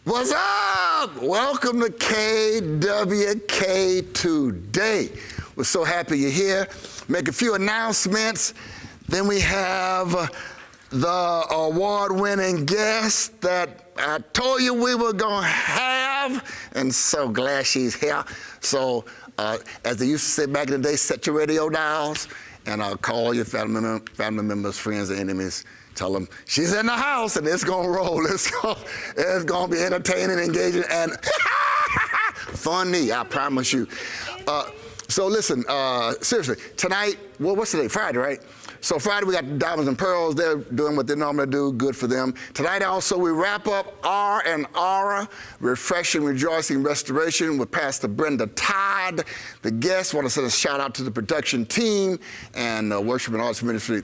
What's up? Welcome to KWK Today. We're so happy you're here. Make a few announcements. Then we have the award-winning guest that I told you we were going to have, and so glad she's here. So, as they used to say back in the day, set your radio dials and call your family members, friends, and enemies. Tell them she's in the house and it's gonna roll. It's gonna be entertaining, engaging, and funny, I promise you. So listen, seriously, tonight, what's today? Friday, right? So Friday we got Diamonds and Pearls. They're doing what they normally do, good for them. Tonight also we wrap up R&R, Refreshing, Rejoicing, Restoration with Pastor Brenda Todd. The guests want to send a shout out to the production team and Worship and Arts Ministry.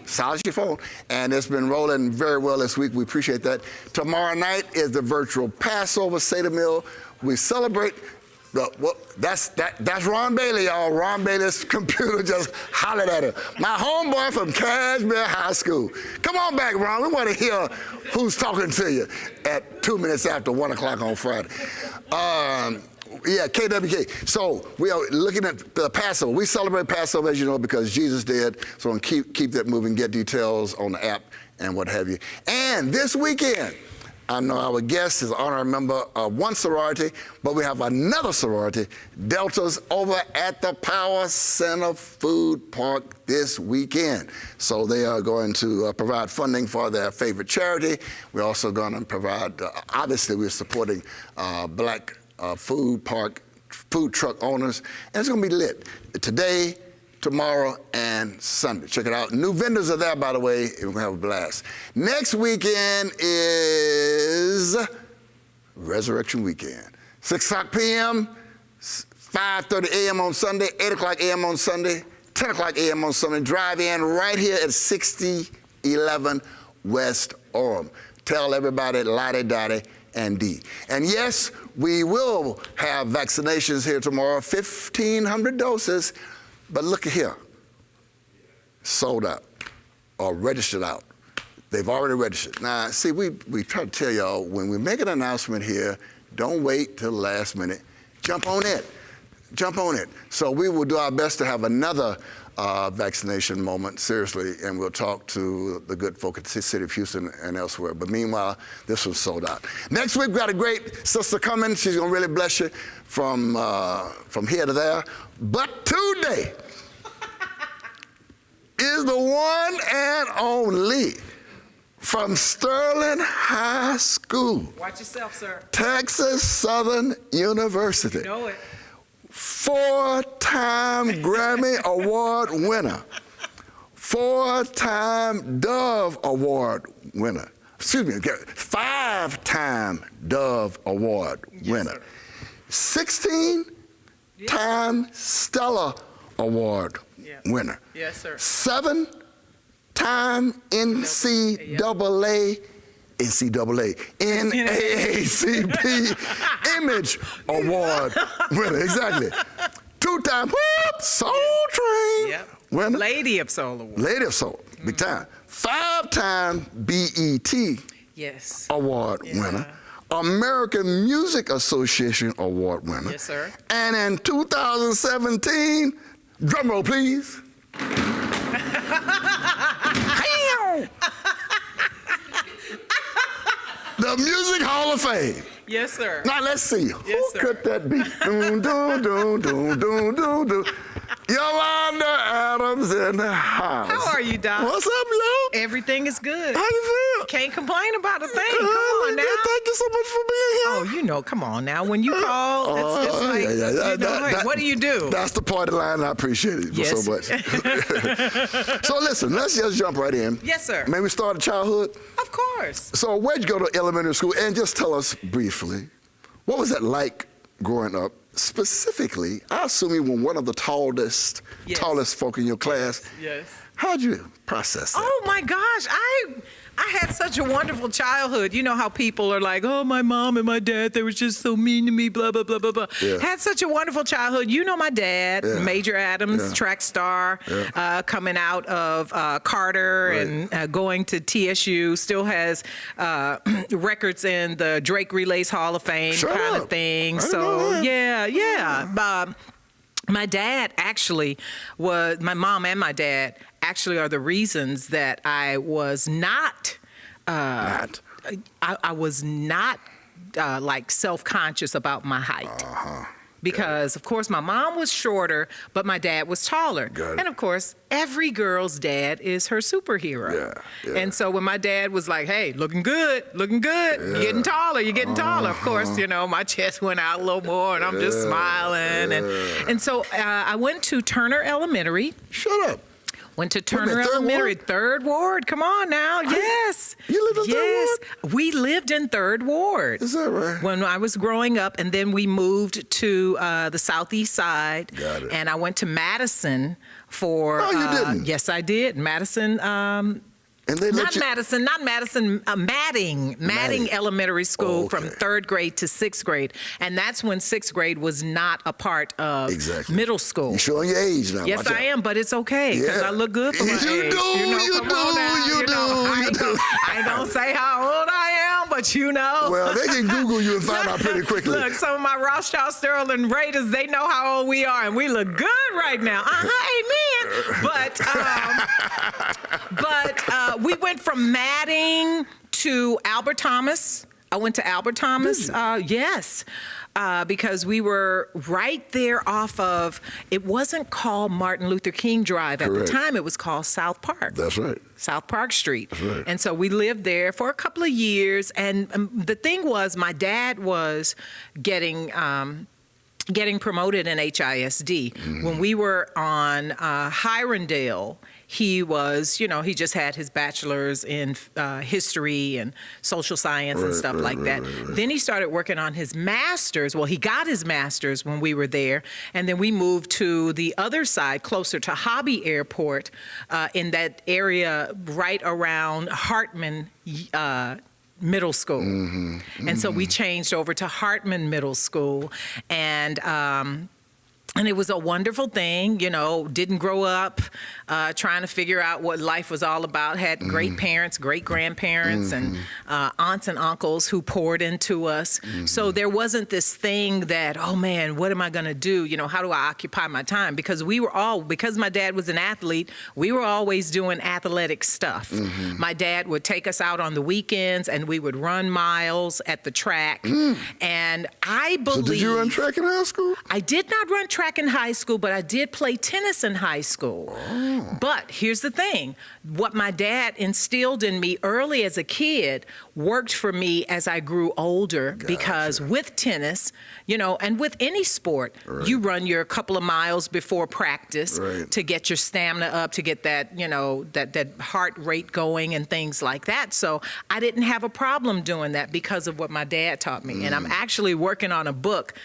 Silence your phone. And it's been rolling very well this week. We appreciate that. Tomorrow night is the virtual Passover Seder meal. We celebrate. That's Ron Bailey, y'all. Ron Bailey's computer just hollered at him. My homeboy from Cashmere High School. Come on back, Ron. We want to hear who's talking to you at 2 minutes after 1 o'clock on Friday. Yeah, KWK. So we are looking at the Passover. We celebrate Passover, as you know, because Jesus did. So we'll keep that moving, get details on the app and what have you. And this weekend, I know our guest is an honorary member of one sorority, but we have another sorority, Delta's, over at the Power Center Food Park this weekend. So they are going to provide funding for their favorite charity. We're also going to provide, obviously we're supporting black food truck owners, and it's gonna be lit today, tomorrow, and Sunday. Check it out. New vendors are there, by the way, and we're gonna have a blast. Next weekend is Resurrection Weekend. 6 o'clock p.m., 5:30 a.m. on Sunday, 8 o'clock a.m. on Sunday, 10 o'clock a.m. on Sunday. Drive in right here at 6011 West Orem. Tell everybody, Lottie, and D. And yes, we will have vaccinations here tomorrow, 1,500 doses, but look at here, sold out or registered out. They've already registered. Now, see, we try to tell y'all, when we make an announcement here, don't wait till the last minute. Jump on it. Jump on it. So we will do our best to have another vaccination moment, seriously, and we'll talk to the good folk at the city of Houston and elsewhere. But meanwhile, this one's sold out. Next week, we've got a great sister coming. She's gonna really bless you from here to there. But today is the one and only from Sterling High School. Watch yourself, sir. Texas Southern University. You know it. 4-time Grammy Award winner, 4-time Dove Award winner, 5-time Dove Award winner, 16-time Stella Award winner, yes, sir. 7-time NAACP Image Award winner, exactly. 2-time Soul Train winner. Lady of Soul Award. Lady of Soul, big time. 5-time BET Award winner. American Music Association Award winner. Yes, sir. And in 2017, drum roll please. The Music Hall of Fame. Yes, sir. Now let's see. Yes, Who sir. could that be? Doom, doom, doom, doom, doom, doom, doom. Yolanda Adams in the house. How are you, Doc? What's up, yo? Everything is good. How you feel? Can't complain about a thing. Come on now. Thank you so much for being here. Oh, you know, come on now. When you call, it's like, what do you do? That's the party line, and I appreciate it so much. So listen, let's just jump right in. Yes, sir. May we start at childhood? Of course. So where'd you go to elementary school? And just tell us briefly, what was it like growing up? Specifically, I assume you were one of the tallest folk in your class. Yes. How'd you process that? Oh my gosh, I had such a wonderful childhood. You know how people are like, oh, my mom and my dad, they were just so mean to me, blah, blah, blah, blah, blah. Yeah. Had such a wonderful childhood. You know my dad, Major Adams, track star, coming out of Carter and going to TSU, still has records in the Drake Relays Hall of Fame of thing. So, yeah. My dad actually was, my mom and my dad actually are the reasons that I was not, I was not like self-conscious about my height. Because, of course, my mom was shorter, but my dad was taller. And, of course, every girl's dad is her superhero. And so when my dad was like, hey, looking good, you're getting taller, Of course, you know, my chest went out a little more, and I'm just smiling. And so I went to Turner Elementary. Shut up. Went to Turner Elementary, Third Ward. Come on now. Yes. You lived in Third Ward? We lived in Third Ward. Is that right? When I was growing up, and then we moved to the Southeast Side. Got it. And I went to Madison for. Oh, you didn't? Yes, I did. Madison. And they not Madison, Madding Elementary School from 3rd grade to 6th grade. And that's when 6th grade was not a part of middle school. You're showing your age now. Yes, I am, but it's okay because I look good for my age. You do. I ain't gonna say how old I am, but you know. Well, they can Google you and find out pretty quickly. Look, some of my Rothschild Sterling Raiders, they know how old we are, and we look good right now. Amen. But we went from Madding to Albert Thomas. I went to Albert Thomas. Yes. Because we were right there off of, it wasn't called Martin Luther King Drive. At the time, it was called South Park. That's right. South Park Street. That's right. And so we lived there for a couple of years. And the thing was, my dad was getting promoted in HISD. Mm-hmm. When we were on Hirondale, he was, you know, he just had his bachelor's in history and social science and stuff like that. Then he started working on his master's. Well, he got his master's when we were there. And then we moved to the other side, closer to Hobby Airport, in that area right around Hartman Middle School. And so we changed over to Hartman Middle School. And it was a wonderful thing, you know, didn't grow up trying to figure out what life was all about. Had great parents, great grandparents, and aunts and uncles who poured into us. So there wasn't this thing that, oh man, what am I going to do? You know, how do I occupy my time? Because because my dad was an athlete, we were always doing athletic stuff. My dad would take us out on the weekends and we would run miles at the track. And I believe... So did you run track in high school? I did not run track in high school, but I did play tennis in high school. But here's the thing. What my dad instilled in me early as a kid worked for me as I grew older. Because with tennis, you know, and with any sport, you run your couple of miles before practice to get your stamina up, to get that, you know, that heart rate going and things like that. So I didn't have a problem doing that because of what my dad taught me. And I'm actually working on a book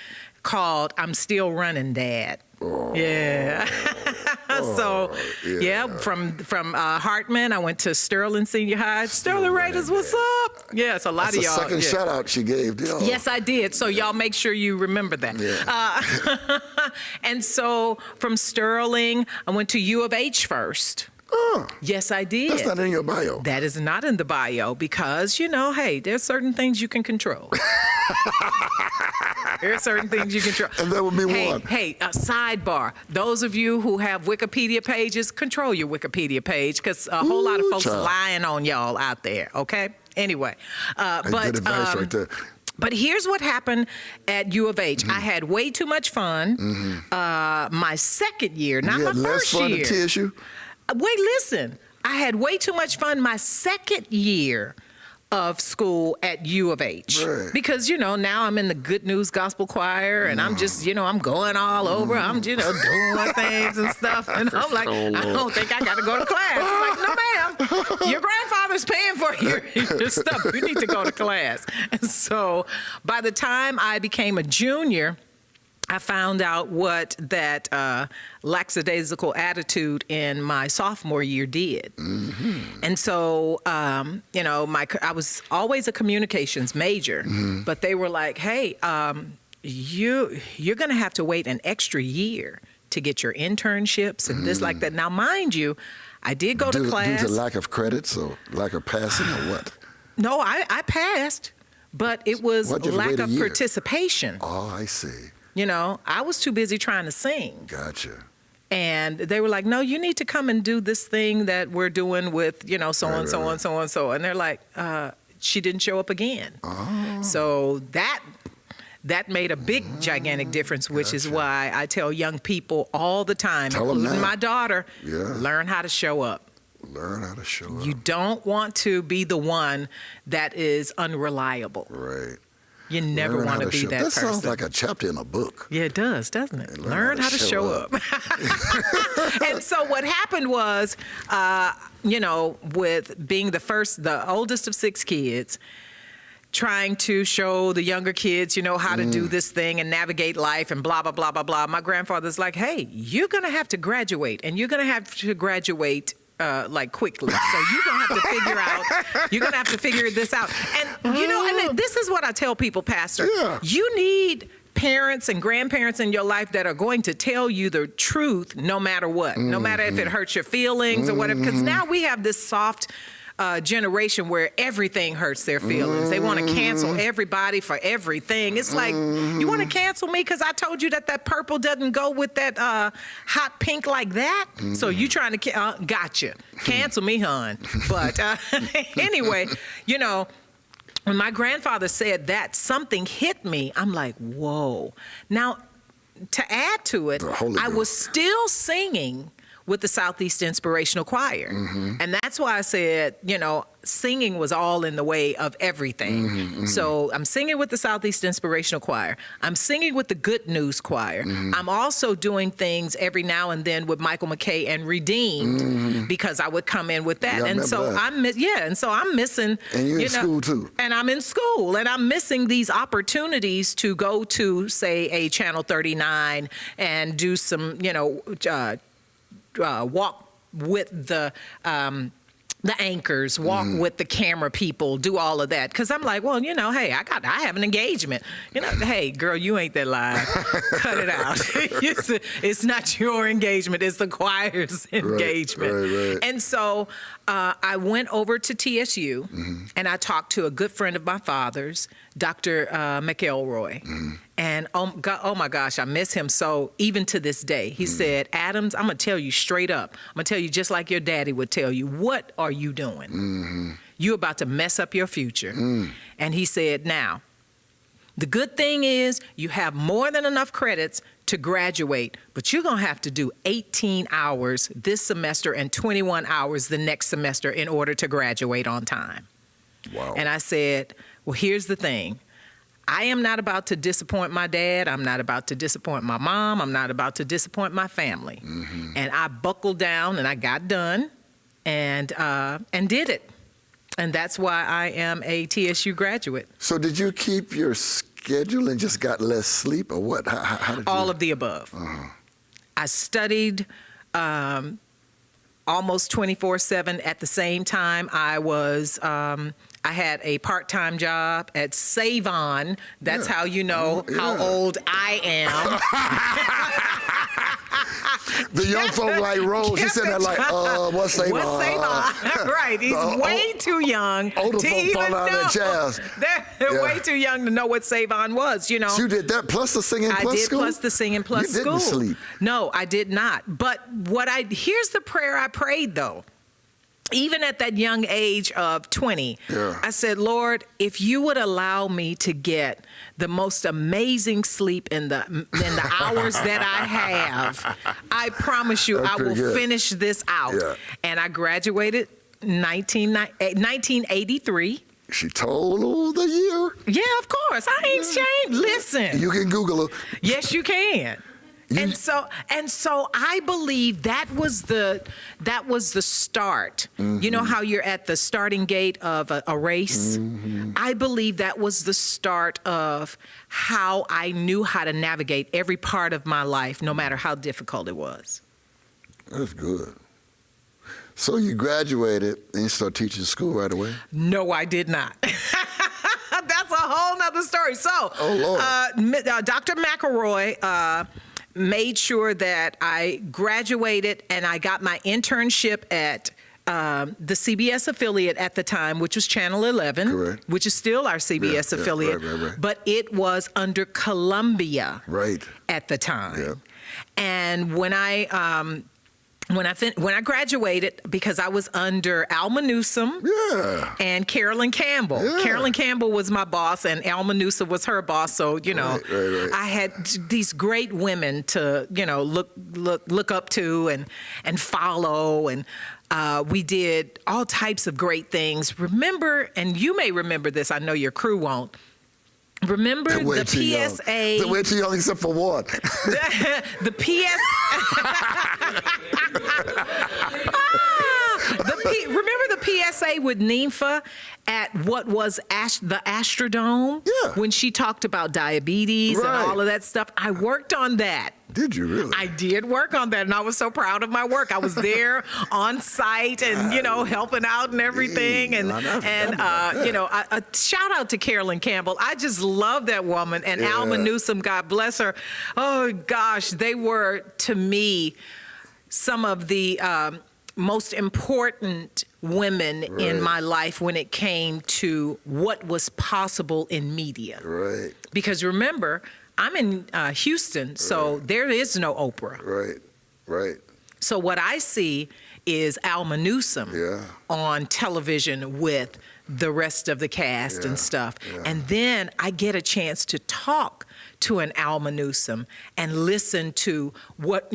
called I'm Still Running, Dad. From Hartman, I went to Sterling Senior High. Sterling Raiders, what's up? Yes, a lot of y'all. That's the second shout out she gave. Yes, I did. So y'all make sure you remember that. And so from Sterling, I went to U of H first. Yes, I did. That's not in your bio. That is not in the bio because, you know, hey, there's certain things you can control. There are certain things you control. And that would be one. Hey, a sidebar. Those of you who have Wikipedia pages, control your Wikipedia page because a whole lot of folks are lying on y'all out there, okay? Anyway. Good advice right there. But here's what happened at U of H. I had way too much fun. My second year, not my first year. You had less fun at TSU? Wait, listen. I had way too much fun my second year of school at U of H. Because, you know, now I'm in the Good News Gospel Choir and I'm just, you know, I'm going all over. I'm, you know, doing things and stuff. And I'm like, I don't think I got to go to class. I'm like, no, ma'am. Your grandfather's paying for your stuff. You need to go to class. And so by the time I became a junior, I found out what that lackadaisical attitude in my sophomore year did. And so, you know, I was always a communications major, but they were like, hey, you're going to have to wait an extra year to get your internships and this like that. Now, mind you, I did go to class. Due to lack of credits or lack of passing or what? No, I passed, but it was lack of participation. Oh, I see. You know, I was too busy trying to sing. Gotcha. And they were like, no, you need to come and do this thing that we're doing with, you know, so on, so on, so on, so on. And they're like, she didn't show up again. Oh. So that made a big, gigantic difference, which is why I tell young people all the time, including my daughter, learn how to show up. Learn how to show up. You don't want to be the one that is unreliable. Right. You never want to be that person. That sounds like a chapter in a book. Yeah, it does, doesn't it? Learn how to show up. And so what happened was, you know, with being the oldest of 6 kids, trying to show the younger kids, you know, how to do this thing and navigate life and blah, blah, blah, blah, blah. My grandfather's like, hey, you're going to have to graduate, and you're going to have to graduate like quickly. So you're gonna have to figure this out. And you know, and this is what I tell people, Pastor. Yeah. You need parents and grandparents in your life that are going to tell you the truth no matter what, no matter if it hurts your feelings or whatever. Because now we have this soft generation where everything hurts their feelings. They want to cancel everybody for everything. It's like, you want to cancel me because I told you that purple doesn't go with that hot pink like that? So you trying to, gotcha. Cancel me, hon. But anyway, you know, when my grandfather said that, something hit me. I'm like, whoa. Now, to add to it, I was still singing with the Southeast Inspirational Choir. And that's why I said, you know, singing was all in the way of everything. So I'm singing with the Southeast Inspirational Choir. I'm singing with the Good News Choir. I'm also doing things every now and then with Michael McKay and Redeemed because I would come in with that. Yeah, and so I'm missing. And you're in school too. And I'm in school, and I'm missing these opportunities to go to, say, a Channel 39 and do some, you know, walk with the anchors, walk with the camera people, do all of that. Because I'm like, well, you know, hey, I have an engagement. You know, hey, girl, you ain't that live. Cut it out. It's not your engagement. It's the choir's engagement. Right. And so I went over to TSU, and I talked to a good friend of my father's, Dr. McElroy. And oh my gosh, I miss him so, even to this day. He said, Adams, I'm going to tell you straight up. I'm going to tell you just like your daddy would tell you. What are you doing? You're about to mess up your future. And he said, now, the good thing is you have more than enough credits to graduate, but you're going to have to do 18 hours this semester and 21 hours the next semester in order to graduate on time. Wow. And I said, well, here's the thing. I am not about to disappoint my dad. I'm not about to disappoint my mom. I'm not about to disappoint my family. And I buckled down and I got done and did it. And that's why I am a TSU graduate. So did you keep your schedule and just got less sleep, or what? How did All of the above. I studied almost 24/7. At the same time, I had a part-time job at Save-On. That's how you know how old I am. The young folk like Rose, she said that like, what's Save-On? What's Save-On? Right, he's way too young older to folk even fall out know. of jazz. They're way too young to know what Save-On was, you know. So you did that plus the singing plus school? I did plus the singing plus school. You didn't sleep. No, I did not. But here's the prayer I prayed, though. Even at that young age of 20, I said, Lord, if you would allow me to get the most amazing sleep in the hours that I have, I promise you I will finish this out. Yeah. And I graduated 1983. She told the year? Yeah, of course. I ain't ashamed. Listen. You can Google her. Yes, you can. And so I believe that was the start. You know how you're at the starting gate of a race? I believe that was the start of how I knew how to navigate every part of my life, no matter how difficult it was. That's good. So you graduated and you started teaching school right away? No, I did not. That's a whole nother story. So, Dr. McElroy made sure that I graduated and I got my internship at the CBS affiliate at the time, which was Channel 11, correct, which is still our CBS affiliate, right. But it was under Columbia at the time. Yeah. And when I graduated, because I was under Alma Newsom and Carolyn Campbell. Carolyn Campbell was my boss, and Alma Newsom was her boss. So right. I had these great women to look up to and follow, and we did all types of great things. Remember, and you may remember this. I know your crew won't. Remember the PSA? They're way too young except for one. The remember the PSA with Nympha at what was the Astrodome? Yeah. When she talked about diabetes and all of that stuff. I worked on that. Did you really? I did work on that, and I was so proud of my work. I was there on site and, helping out and everything. And a shout out to Carolyn Campbell. I just love that woman. And Alma Newsom, God bless her. Oh, gosh, they were, to me, some of the most important women in my life when it came to what was possible in media. Right. Because remember, I'm in Houston, so there is no Oprah. Right. So what I see is Alma Newsom on television with the rest of the cast and stuff. And then I get a chance to talk to an Alma Newsom and listen to what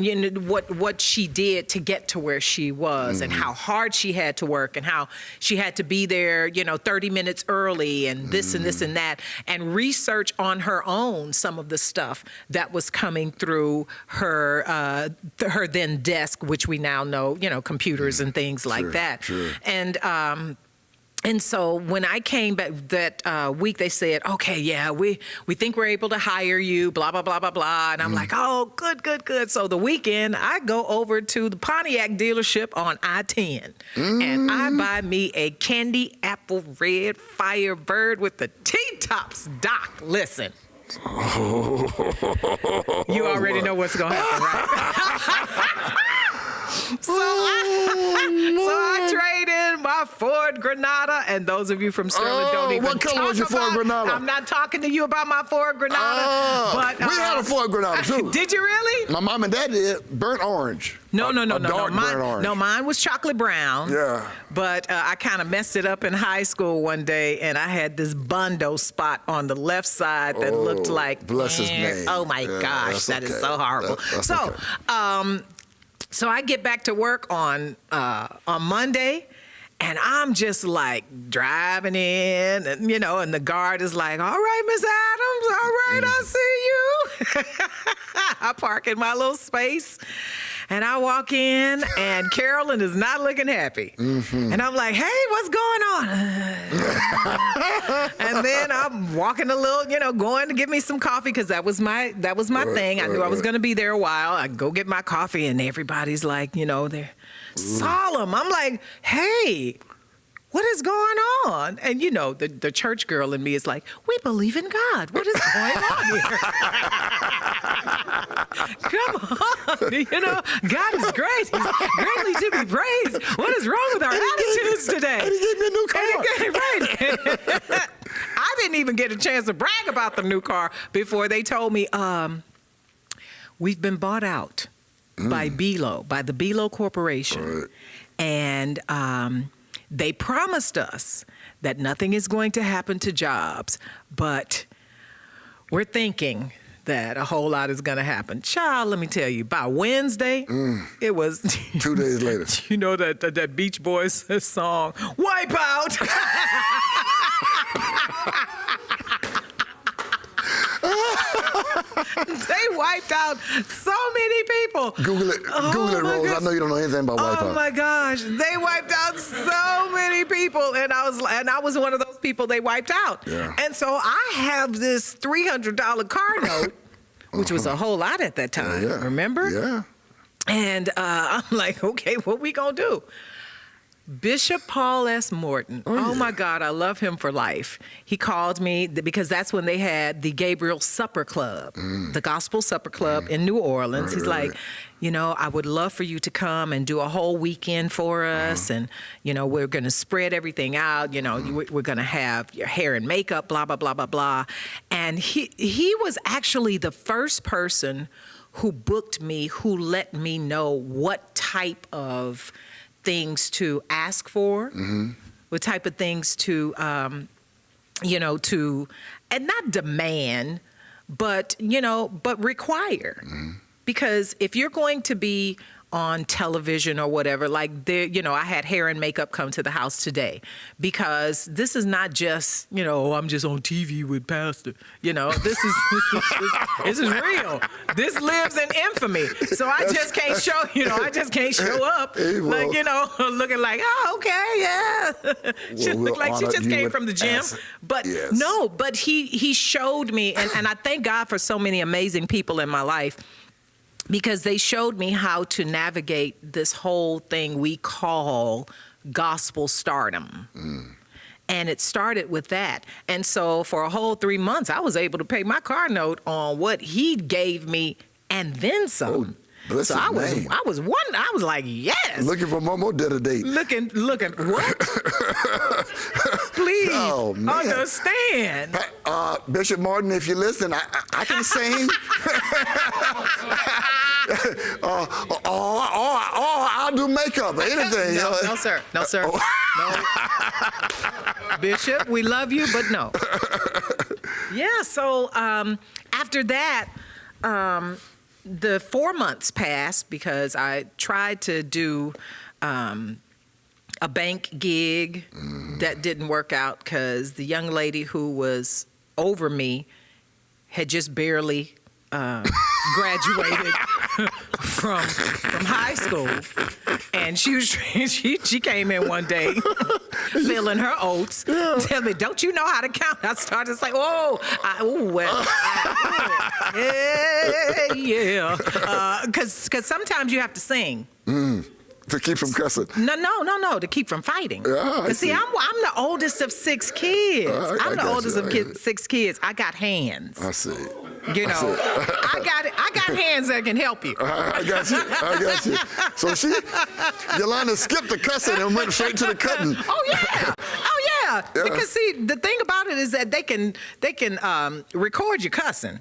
she did to get to where she was, and how hard she had to work, and how she had to be there 30 minutes early, and this and this and that, and research on her own some of the stuff that was coming through her then desk, which we now know, computers and things like that. Sure. And so when I came back that week, they said, okay, we think we're able to hire you, blah, blah, blah, blah, blah. And I'm like, oh, good. So the weekend, I go over to the Pontiac dealership on I-10, and I buy me a candy apple red Firebird with the T-tops. Doc, listen. You already know what's going to happen, right? So I traded my Ford Granada, and those of you from Sterling don't even what color was your Ford Granada? I'm not talking to you about my Ford Granada. But we had a Ford Granada too. Did you really? My mom and dad did. Burnt orange. No. Dark burnt orange. No, mine was chocolate brown. Yeah. But I kind of messed it up in high school one day, and I had this Bondo spot on the left side that looked like. Bless his name. Oh my gosh, that is so horrible. That's okay. So I get back to work on Monday, and I'm just like driving in, and and the guard is like, "All right, Miss Adams, all right, I see you." I park in my little space, and I walk in, and Carolyn is not looking happy, and I'm like, "Hey, what's going on?" And then I'm walking a little, going to get me some coffee, because that was my thing. I knew I was going to be there a while. I go get my coffee, and everybody's like, they're solemn. I'm like, "Hey, what is going on?" And the church girl in me is like, "We believe in God. What is going on here?" Come on, God is great. He's greatly to be praised. What is wrong with our attitudes today? And he gave me a new car. Right. I didn't even get a chance to brag about the new car before they told me, we've been bought out by Belo, by the Belo Corporation. Right. And they promised us that nothing is going to happen to jobs, but we're thinking that a whole lot is going to happen. Child, let me tell you, by Wednesday, it was 2 days later. You know that Beach Boys song, "Wipe Out." They wiped out so many people. Google it, Rose. Goodness. I know you don't know anything about wipeout. Oh my gosh, they wiped out so many people, and I was one of those people they wiped out. Yeah. And so I have this $300 car note, which was a whole lot at that time. Yeah. Remember? Yeah. And I'm like, okay, what we gonna do? Bishop Paul S. Morton. Oh my God, I love him for life. He called me because that's when they had the Gabriel Supper Club, the Gospel Supper Club in New Orleans. He's like, you know, I would love for you to come and do a whole weekend for us. And, you know, we're going to spread everything out. You know, we're going to have your hair and makeup, blah, blah, blah, blah, blah. And he was actually the first person who booked me, who let me know what type of things to ask for, what type of things to, you know, to, and not demand, but, you know, but require. Because if you're going to be on television or whatever, like there, you know, I had hair and makeup come to the house today because this is not just, you know, I'm just on TV with Pastor. You know, this is this is real. This lives in infamy. So I just can't show, you know, I just can't show up like, you know, looking like, oh, okay, yeah. She looked like she just came from the gym. But no, but he showed me, and I thank God for so many amazing people in my life, because they showed me how to navigate this whole thing we call gospel stardom. And it started with that. And so for a whole 3 months, I was able to pay my car note on what he gave me and then some. So I was like, yes. Looking for one more dinner date. Looking, what? Please understand. Bishop Morton, if you listen, I can sing. or I'll do makeup or anything. No, sir. No. Bishop, we love you, but no. Yeah, so after that, the 4 months passed because I tried to do a bank gig that didn't work out because the young lady who was over me had just barely graduated from high school, and she came in one day filling her oats, tell me, don't you know how to count? I started to say, because sometimes you have to sing. To keep from cussing. No, to keep from fighting. See, I'm the oldest of 6 kids. I'm the oldest of 6 kids. I got hands. I see. You know, I got hands that can help you. I got you. So Yolanda skipped the cussing and went straight to the cutting. Oh yeah. Because see, the thing about it is that they can record you cussing.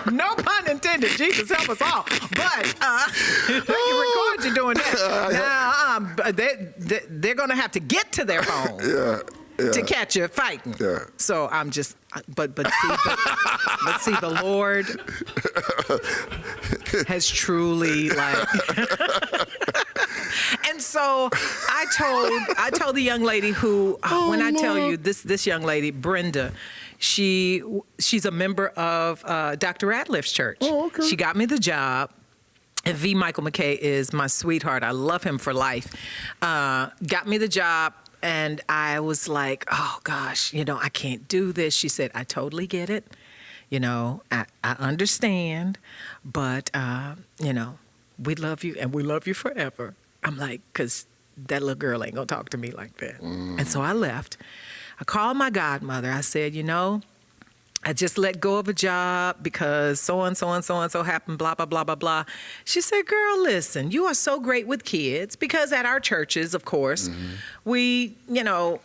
No pun intended. Jesus help us all. But they can record you doing that. Now they're going to have to get to their phone. To catch you fighting. So I'm just, but see, the Lord has truly like. And so I told the young lady who, when I tell you this young lady, Brenda, she's a member of Dr. Ratliff's church. She got me the job. And V. Michael McKay is my sweetheart. I love him for life. Got me the job. And I was like, oh, gosh, you know, I can't do this. She said, I totally get it. You know, I understand. But, you know, we love you and we love you forever. I'm like, because that little girl ain't going to talk to me like that. And so I left. I called my godmother. I said, you know, I just let go of a job because so-and-so happened, blah, blah, blah, blah, blah. She said, girl, listen, you are so great with kids because at our churches, of course, we, you know,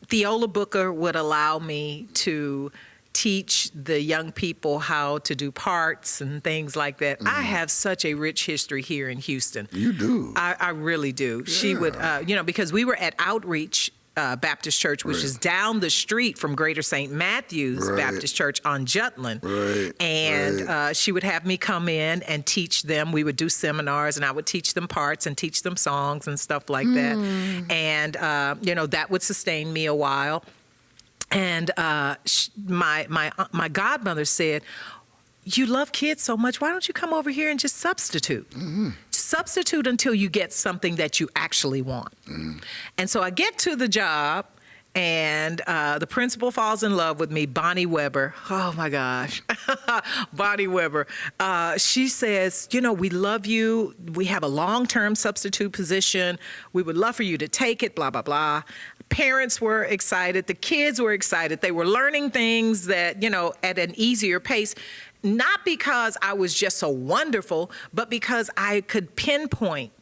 Theola Booker would allow me to teach the young people how to do parts and things like that. I have such a rich history here in Houston. You do. I really do. Yeah. She would, you know, because we were at Outreach Baptist Church, which is down the street from Greater St. Matthew's Baptist Church on Jutland. And she would have me come in and teach them. We would do seminars, and I would teach them parts and teach them songs and stuff like that. And, you know, that would sustain me a while. And my godmother said, "You love kids so much. Why don't you come over here and just substitute? Substitute until you get something that you actually want." And so I get to the job, and the principal falls in love with me, Bonnie Weber. Oh my gosh, Bonnie Weber. She says, "You know, we love you. We have a long-term substitute position. We would love for you to take it, blah, blah, blah." Parents were excited. The kids were excited. They were learning things that, you know, at an easier pace. Not because I was just so wonderful, but because I could pinpoint,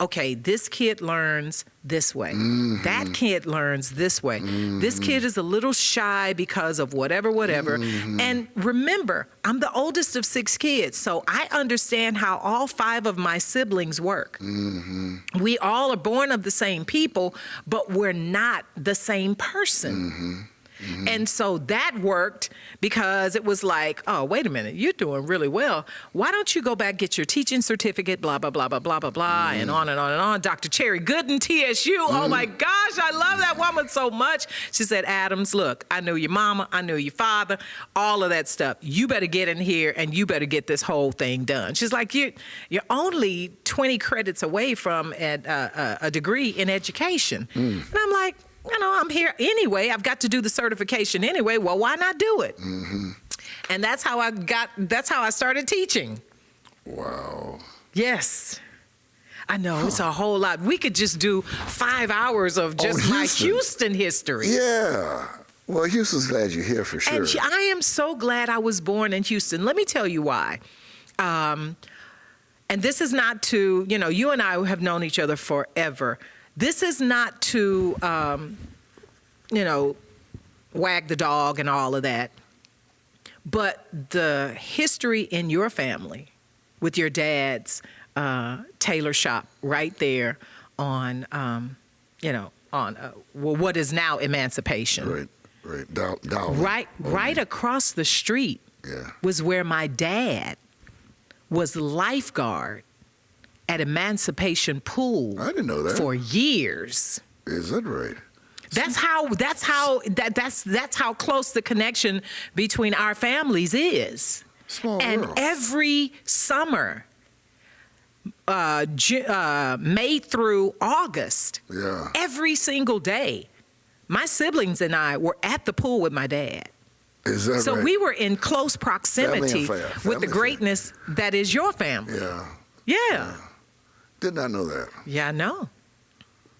okay, this kid learns this way. That kid learns this way. This kid is a little shy because of whatever. And remember, I'm the oldest of 6 kids, so I understand how all 5 of my siblings work. We all are born of the same people, but we're not the same person. And so that worked because it was like, oh, wait a minute, you're doing really well. Why don't you go back, get your teaching certificate, blah, blah, blah, blah, blah, blah, blah, and on and on and on. Dr. Cherry Gooden, TSU, oh my gosh, I love that woman so much. She said, "Adams, look, I knew your mama, I knew your father, all of that stuff. You better get in here and you better get this whole thing done." She's like, you're only 20 credits away from a degree in education. And I'm like, you know, I'm here anyway. I've got to do the certification anyway. Well, why not do it? And that's how I started teaching. Wow. Yes. I know, it's a whole lot. We could just do 5 hours of just my Houston history. Yeah. Well, Houston's glad you're here for sure. And I am so glad I was born in Houston. Let me tell you why. And this is not to, you know, you and I have known each other forever. This is not to, you know, wag the dog and all of that. But the history in your family with your dad's tailor shop right there on, you know, on what is now Emancipation. Right. Right across the street was where my dad was lifeguard at Emancipation Pool. I didn't know that. For years. Is that right? That's how close the connection between our families is. Small and world. Every summer, May through August, every single day, my siblings and I were at the pool with my dad. Is that so right? we were in close proximity with the greatness that is your family. Yeah. Did not know that. Yeah, I know.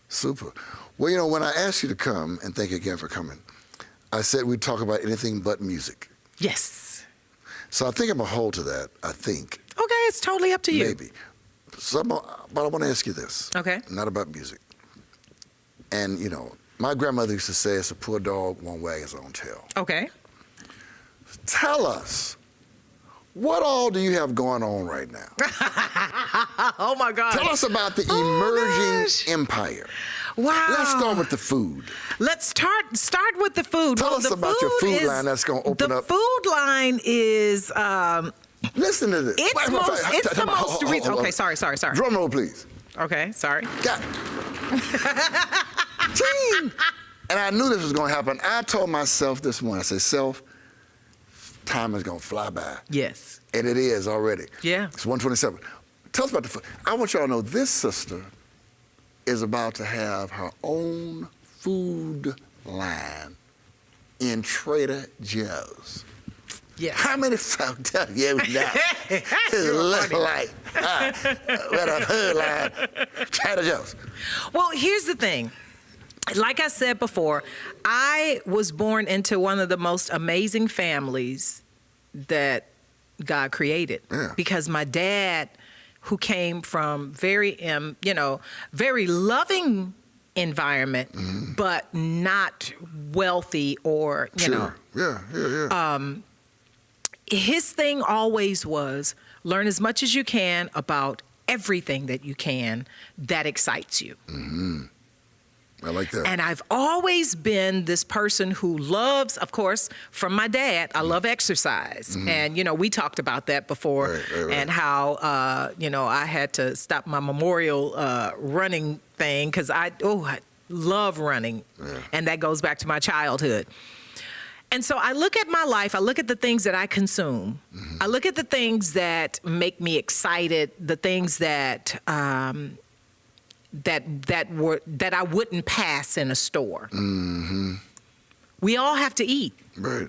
Super. Well, you know, when I asked you to come, and thank you again for coming, I said we'd talk about anything but music. Yes. So I think I'm going to hold to that, I think. Okay, it's totally up to you. Maybe. But I want to ask you this. Okay. Not about music. And, you know, my grandmother used to say, "It's a poor dog won't wag his own tail." Okay. Tell us, what all do you have going on right now? Oh, my God. Tell us about the emerging empire. Wow. Let's start with the food. Let's start with the food. Tell us about your food line that's going to open up. The food line is... Listen to this. It's the most recent... Okay, sorry. Drum roll, please. Okay, sorry. Got it. Team. And I knew this was going to happen. I told myself this morning, I said, "Self, time is going to fly by." Yes. And it is already. Yeah. It's 1:27. Tell us about the food. I want y'all to know this sister is about to have her own food line in Trader Joe's. Yes. How many folk tell you that? It look like what I've heard like Trader Joe's. Well, here's the thing. Like I said before, I was born into one of the most amazing families that God created. Because my dad, who came from very loving environment, but not wealthy or, you know. Yeah. His thing always was learn as much as you can about everything that you can that excites you. I like that. And I've always been this person who loves, of course, from my dad, I love exercise. And, you know, we talked about that before and how, you know, I had to stop my memorial running thing because I love running. And that goes back to my childhood. And so I look at my life, I look at the things that I consume. I look at the things that make me excited, the things that that I wouldn't pass in a store. We all have to eat. Right.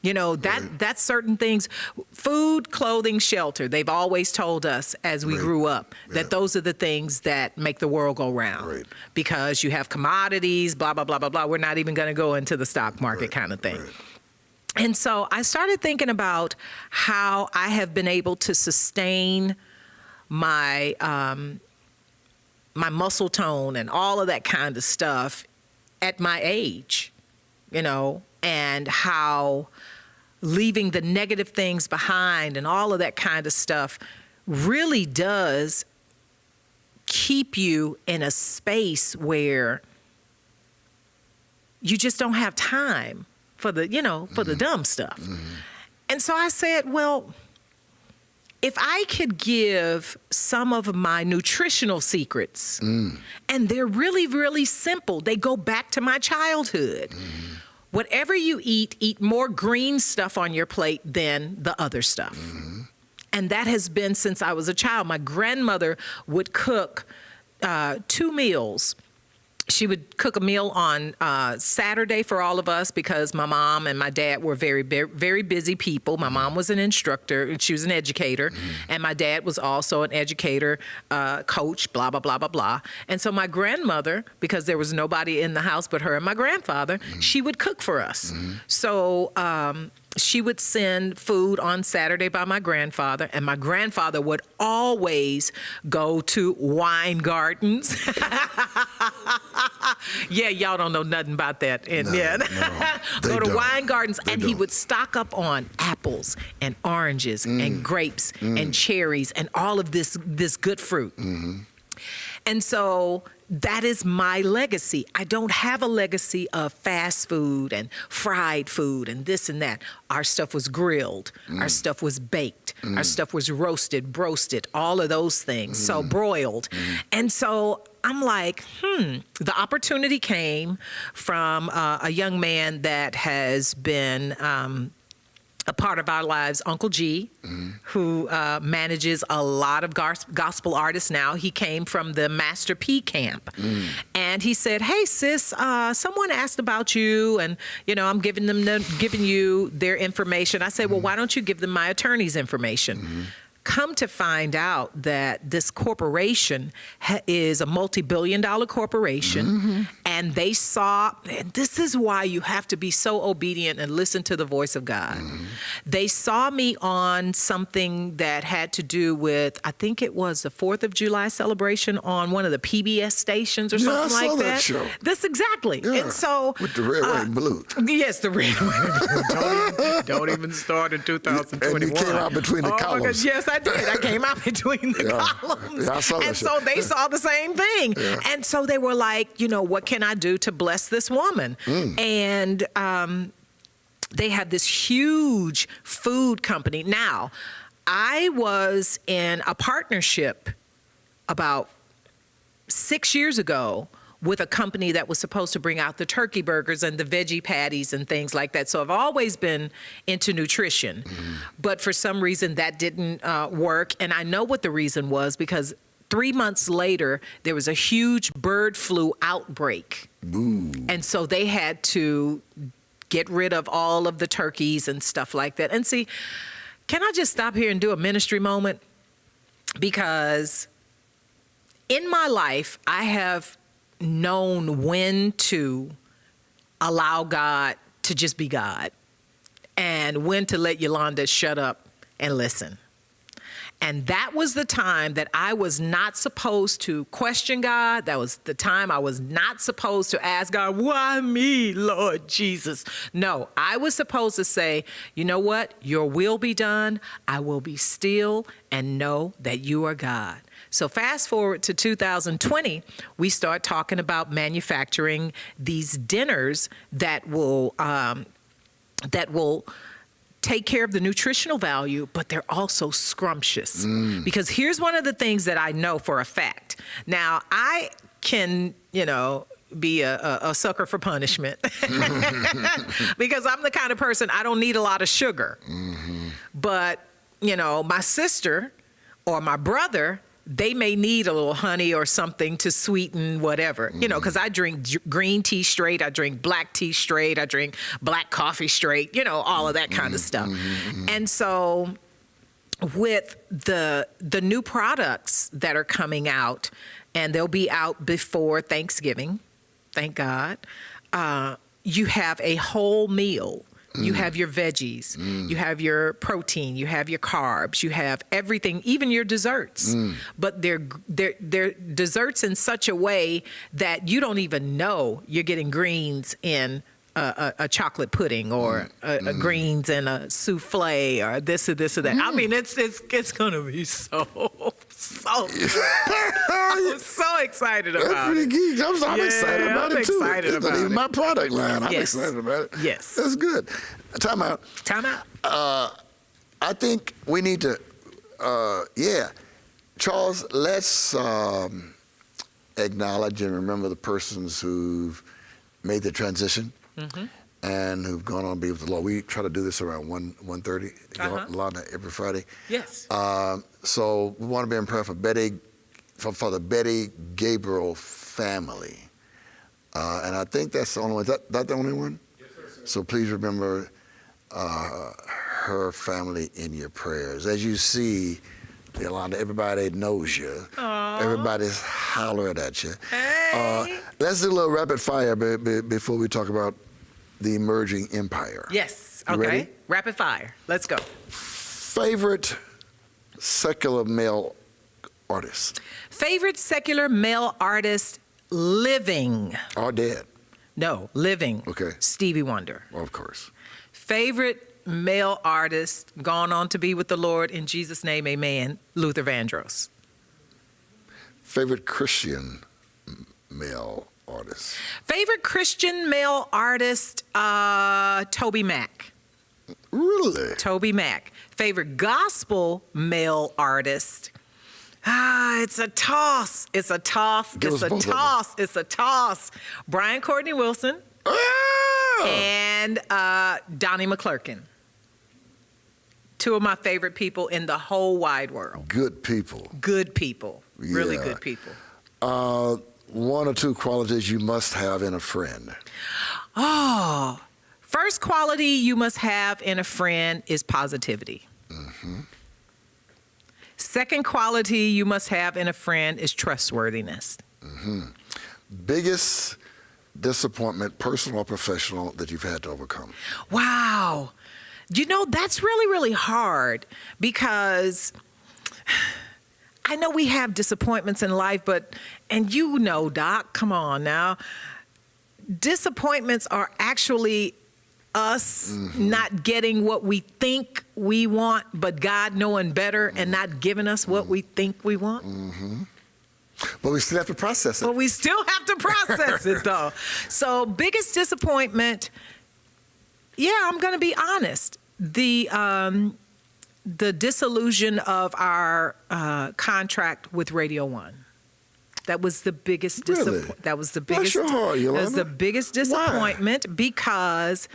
You know, that's certain things. Food, clothing, shelter. They've always told us as we grew up that those are the things that make the world go round. Right. Because you have commodities, blah, blah, blah, blah, blah. We're not even going to go into the stock market kind of thing. Right. And so I started thinking about how I have been able to sustain my my muscle tone and all of that kind of stuff at my age, you know, and how leaving the negative things behind and all of that kind of stuff really does keep you in a space where you just don't have time for the, you know, for the dumb stuff. And so I said, well, if I could give some of my nutritional secrets, and they're really, really simple, they go back to my childhood. Whatever you eat more green stuff on your plate than the other stuff. And that has been since I was a child. My grandmother would cook 2 meals. She would cook a meal on Saturday for all of us because my mom and my dad were very, very busy people. My mom was an instructor, and she was an educator, and my dad was also an educator, coach, blah, blah, blah, blah, blah. And so my grandmother, because there was nobody in the house but her and my grandfather, she would cook for us. So she would send food on Saturday by my grandfather, and my grandfather would always go to wine gardens. Yeah, y'all don't know nothing about that. And go to wine gardens, and he would stock up on apples and oranges and grapes and cherries and all of this good fruit. And so that is my legacy. I don't have a legacy of fast food and fried food and this and that. Our stuff was grilled. Our stuff was baked. Our stuff was roasted, broasted, all of those things. So broiled. And so I'm like, the opportunity came from a young man that has been a part of our lives, Uncle G, who manages a lot of gospel artists now. He came from the Master P camp. And he said, hey, sis, someone asked about you, and, you know, I'm giving you their information. I said, well, why don't you give them my attorney's information? Come to find out that this corporation is a multi-billion-dollar corporation, and they saw, and this is why you have to be so obedient and listen to the voice of God. They saw me on something that had to do with, I think it was the 4th of July celebration on one of the PBS stations or something like that. Show. That's exactly. Yeah, and so with the red, white, and blue. Yes, the red, white, and blue. Don't even start in 2021. And you came out between the columns. My gosh, yes, I did. I came out between the columns. Yeah, I saw that and shit. so they saw the same thing. And so they were like, you know, what can I do to bless this woman? And they had this huge food company. Now, I was in a partnership about 6 years ago with a company that was supposed to bring out the turkey burgers and the veggie patties and things like that. So I've always been into nutrition, but for some reason that didn't work. And I know what the reason was, because 3 months later, there was a huge bird flu outbreak. And so they had to get rid of all of the turkeys and stuff like that. And see, can I just stop here and do a ministry moment? Because in my life, I have known when to allow God to just be God, and when to let Yolanda shut up and listen. And that was the time that I was not supposed to question God. That was the time I was not supposed to ask God, why me, Lord Jesus? No, I was supposed to say, you know what? Your will be done. I will be still and know that you are God. So fast forward to 2020, we start talking about manufacturing these dinners that will take care of the nutritional value, but they're also scrumptious. Because here's one of the things that I know for a fact. Now, I can, you know, be a sucker for punishment because I'm the kind of person, I don't need a lot of sugar. But, my sister or my brother, they may need a little honey or something to sweeten whatever, because I drink green tea straight, I drink black tea straight, I drink black coffee straight, all of that kind of stuff. And so with the new products that are coming out, and they'll be out before Thanksgiving, thank God, you have a whole meal. You have your veggies, you have your protein, you have your carbs, you have everything, even your desserts. But they're desserts in such a way that you don't even know you're getting greens in a chocolate pudding or a greens in a souffle or this or this or that. I mean, it's gonna be so. I'm so excited about That's pretty geek. I'm excited about it too. Excited It's about not even it. my product line. I'm Yes. excited about it. Yes. That's good. Time out. I think we need to, Charles, let's acknowledge and remember the persons who've made the transition and who've gone on to be with the Lord. We try to do this around 1:30, Yolanda, every Friday. Yes. So we want to be in prayer for Betty, for the Betty Gabriel family. And I think that's the only one. Is that the only one? Yes, sir. So please remember her family in your prayers. As you see, Yolanda, everybody knows you. Aww. Everybody's hollering at you. Hey. Let's do a little rapid fire before we talk about the emerging empire. Yes. You Okay. ready? Rapid fire. Let's go. Favorite secular male artist? Favorite secular male artist living? Or dead? No, living. Okay. Stevie Wonder. Of course. Favorite male artist gone on to be with the Lord in Jesus' name, amen, Luther Vandross. Favorite Christian male artist? Favorite Christian male artist, Toby Mac. Really? Toby Mac. Favorite gospel male artist, it's a toss. It's a toss. Give It's us a both of them. toss. It's a toss. Brian Courtney Wilson and Donnie McClurkin. Two of my favorite people in the whole wide world. Good people. Good people. Really Yeah. good people. One or two qualities you must have in a friend. Oh, first quality you must have in a friend is positivity. Second quality you must have in a friend is trustworthiness. Biggest disappointment, personal or professional, that you've had to overcome? Wow. That's really, really hard because I know we have disappointments in life, and Doc, come on now. Disappointments are actually us not getting what we think we want, but God knowing better and not giving us what we think we want. But we still have to process it. But we still have to process it, though. So biggest disappointment, I'm going to be honest. The disillusion of our contract with Radio 1. That was the biggest Really? That was the Bless biggest. your heart, That was Yolanda. the biggest disappointment because,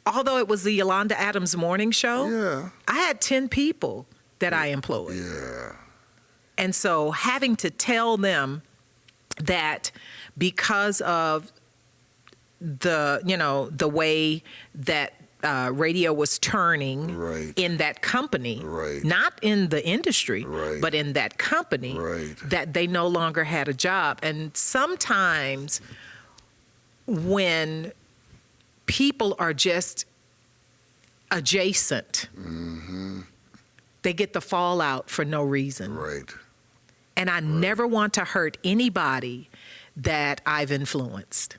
although it was the Yolanda Adams morning show, Yeah. I had 10 people that I employed. Yeah. And so having to tell them that because of the way that radio was turning Right. in that company, Right. not in the industry, Right. but in that company, Right. that they no longer had a job. And sometimes when people are just adjacent, they get the fallout for no reason. Right. And I never want to hurt anybody that I've influenced.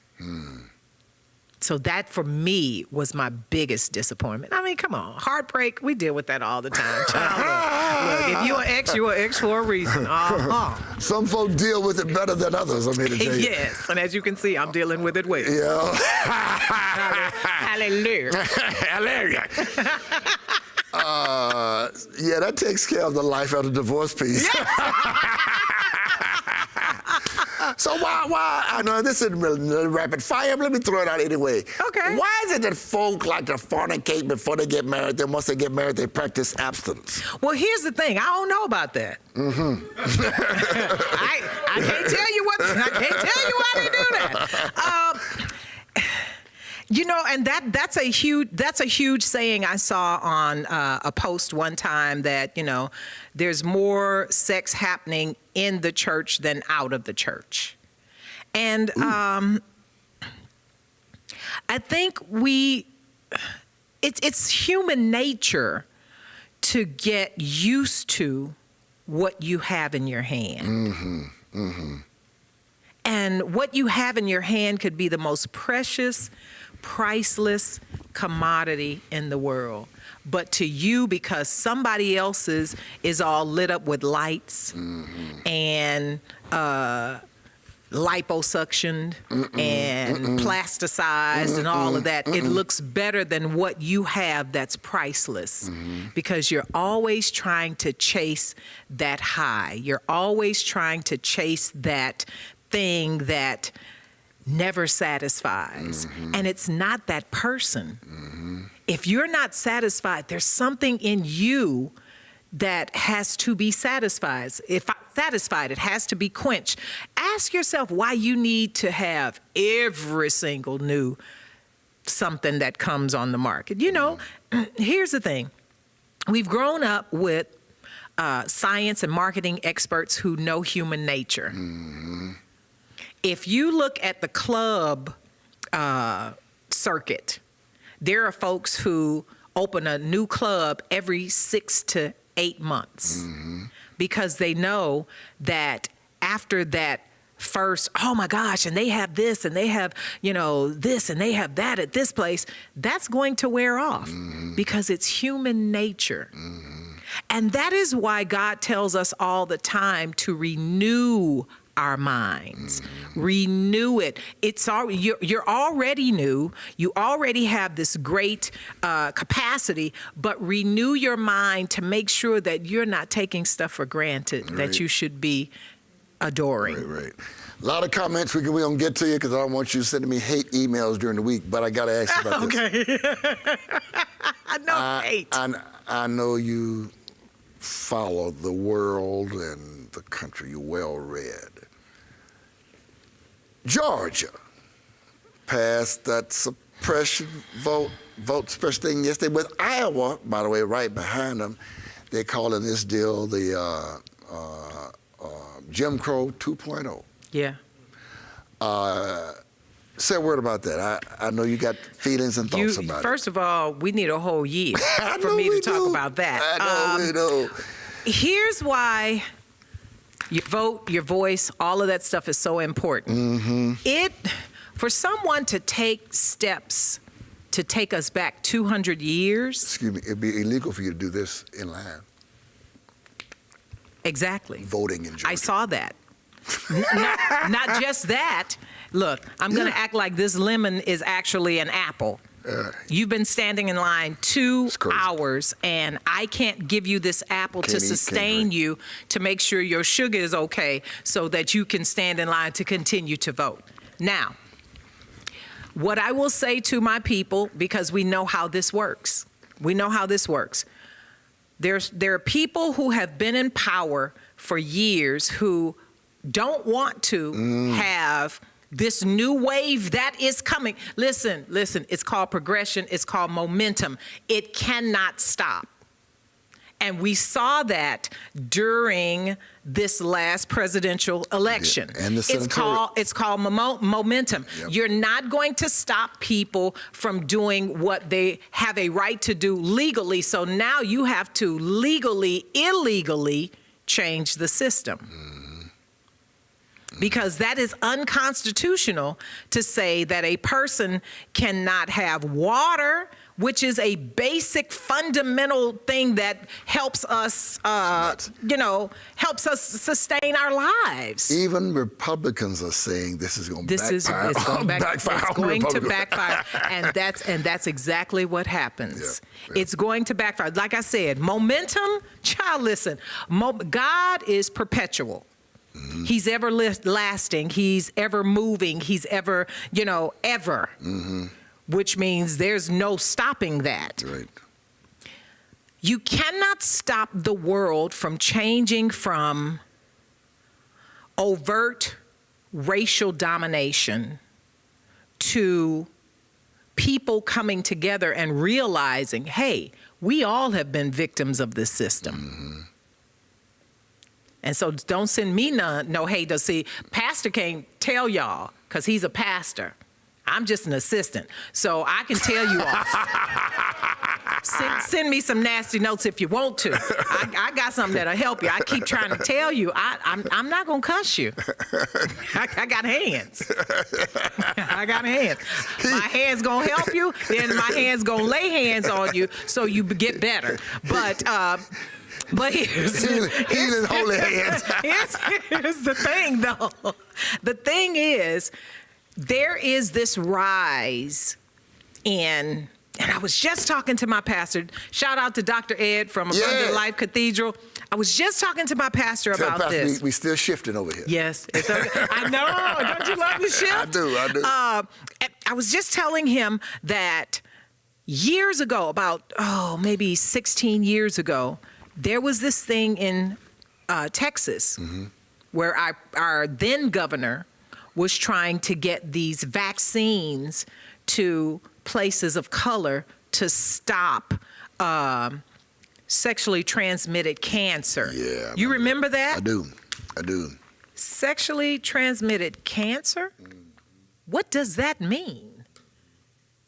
So that for me was my biggest disappointment. I mean, come on, heartbreak, we deal with that all the time. Child, look, if you're an ex for a reason. Some folk deal with it better than others, I'm here to tell you. Yes, and as you can see, I'm dealing with it well. Yeah. Hallelujah. Hallelujah. That takes care of the life of the divorce piece. So why, I know this isn't really rapid fire, but let me throw it out anyway. Okay. Why is it that folk like to fornicate before they get married, then once they get married, they practice abstinence? Well, here's the thing. I don't know about that. Mm-hmm. I can't tell you why they do that. You know, and that's a huge saying I saw on a post one time that, you know, there's more sex happening in the church than out of the church. And I think it's human nature to get used to what you have in your hand. Mm-hmm. Mm-hmm. And what you have in your hand could be the most precious, priceless commodity in the world. But to you, because somebody else's is all lit up with lights and liposuctioned and plasticized and all of that, it looks better than what you have that's priceless, because you're always trying to chase that high. You're always trying to chase that thing that never satisfies. And it's not that person. If you're not satisfied, there's something in you that has to be satisfied. If I'm satisfied, it has to be quenched. Ask yourself why you need to have every single new something that comes on the market. You know, here's the thing. We've grown up with science and marketing experts who know human nature. If you look at the club circuit, there are folks who open a new club every 6 to 8 months because they know that after that first, oh my gosh, and they have this and they have, you know, this and they have that at this place, that's going to wear off because it's human nature. And that is why God tells us all the time to renew our minds. Renew it. You're already new. You already have this great capacity, but renew your mind to make sure that you're not taking stuff for granted that you should be adoring. Right. A lot of comments we don't get to you because I don't want you sending me hate emails during the week, but I got to ask you about this. Hate. I know you follow the world and the country. You're well read. Georgia passed that vote suppression thing yesterday with Iowa, by the way, right behind them. They're calling this deal the Jim Crow 2.0. Yeah. Say a word about that. I know you got feelings and thoughts about it. First of all, we need a whole year for me to talk about that. I know we do. Here's why your vote, your voice, all of that stuff is so important. For someone to take steps to take us back 200 years. Excuse me, it'd be illegal for you to do this in line. Exactly. Voting in Georgia. I saw that. Not just that. Look, I'm going to act like this lemon is actually an apple. You've been standing in line 2 hours, and I can't give you this apple to sustain you to make sure your sugar is okay so that you can stand in line to continue to vote. Now, what I will say to my people, because we know how this works. There are people who have been in power for years who don't want to have this new wave that is coming. Listen, it's called progression. It's called momentum. It cannot stop. And we saw that during this last presidential election. Yeah, and the it's called momentum. Yep. You're not going to stop people from doing what they have a right to do legally. So now you have to illegally change the system. Because that is unconstitutional to say that a person cannot have water, which is a basic fundamental thing that helps us, helps us sustain our lives. Even Republicans are saying this is going to backfire. It's going to backfire, and that's exactly what happens. Yeah. It's going to backfire. Like I said, momentum. Child, listen. God is perpetual. He's everlasting. He's ever moving. He's ever, ever. Which means there's no stopping that. Right. You cannot stop the world from changing from overt racial domination to people coming together and realizing, hey, we all have been victims of this system. And so don't send me no hate. See, pastor can't tell y'all because he's a pastor. I'm just an assistant. So I can tell you off. Send me some nasty notes if you want to. I got something that'll help you. I keep trying to tell you, I'm not going to cuss you. I got hands. I got hands. My hands going to help you, then my hands going to lay hands on you so you get better. But here's holy hands. Here's the thing, though. The thing is, there is this rise in, and I was just talking to my pastor. Shout out to Dr. Ed from Abundant Life Cathedral. I was just talking to my pastor about Pastor, this. We still shifting over here. Yes, it's okay. I know. Don't you love the shift? I do. I was just telling him that years ago, about maybe 16 years ago, there was this thing in Texas where our then governor was trying to get these vaccines to places of color to stop sexually transmitted cancer. Yeah. You remember that? I do. Sexually transmitted cancer? What does that mean?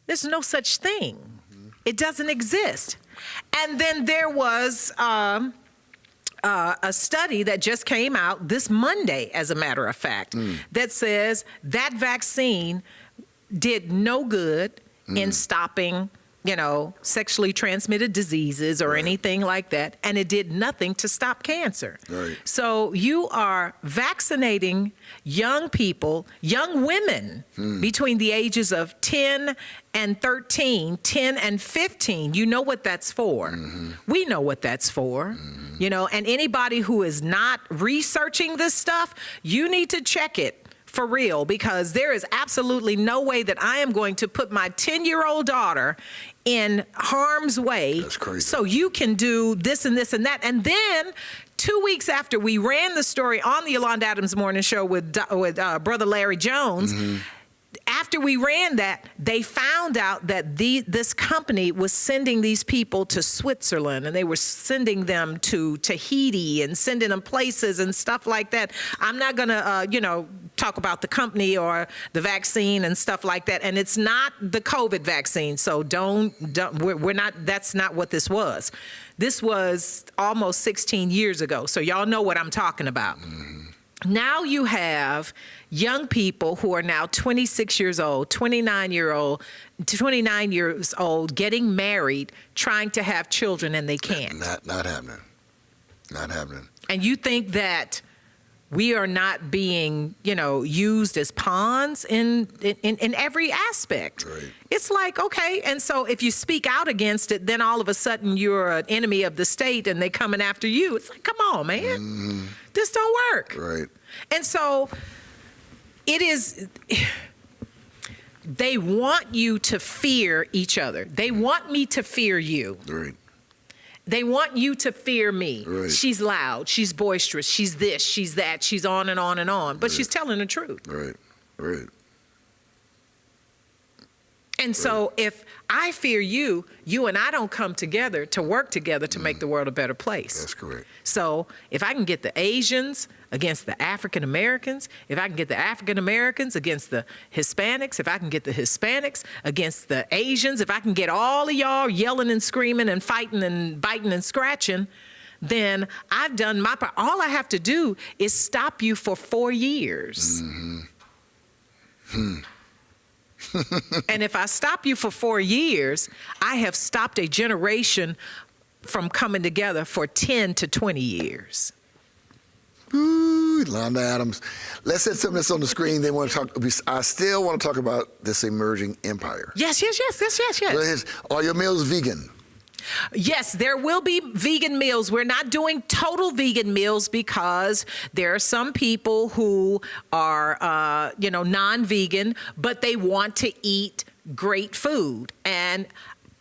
There's no such thing. It doesn't exist. And then there was a study that just came out this Monday, as a matter of fact, that says that vaccine did no good in stopping, sexually transmitted diseases or anything like that, and it did nothing to stop cancer. Right. So you are vaccinating young people, young women between the ages of 10 and 13, 10 and 15. You know what that's for. We know what that's for. And anybody who is not researching this stuff, you need to check it for real, because there is absolutely no way that I am going to put my 10-year-old daughter in harm's way. That's crazy. So you can do this and this and that. And then 2 weeks after we ran the story on the Yolanda Adams Morning Show with Brother Larry Jones, after we ran that, they found out that this company was sending these people to Switzerland, and they were sending them to Tahiti and sending them places and stuff like that. I'm not going to, talk about the company or the vaccine and stuff like that. And it's not the COVID vaccine. So we're not, that's not what this was. This was almost 16 years ago. So y'all know what I'm talking about. Now you have young people who are now 26 years old, 29 years old, getting married, trying to have children, and they can't. Not happening. Not happening. And you think that we are not being, used as pawns in every aspect. Right. It's like, okay, and so if you speak out against it, then all of a sudden you're an enemy of the state and they coming after you. It's like, come on, man. This don't work. Right. And so it is, they want you to fear each other. They want me to fear you. Right. They want you to fear me. Right. She's loud. She's boisterous. She's this. She's that. She's on and on and on. But she's telling the truth. Right. Right. And so if I fear you, you and I don't come together to work together to make the world a better place. That's correct. So if I can get the Asians against the African Americans, if I can get the African Americans against the Hispanics, if I can get the Hispanics against the Asians, if I can get all of y'all yelling and screaming and fighting and biting and scratching, then I've done my part. All I have to do is stop you for 4 years. And if I stop you for 4 years, I have stopped a generation from coming together for 10 to 20 years. Ooh, Yolanda Adams. Let's hit something that's on the screen. They want to talk. I still want to talk about this emerging empire. Yes. Are your meals vegan? Yes, there will be vegan meals. We're not doing total vegan meals because there are some people who are, non-vegan, but they want to eat great food. And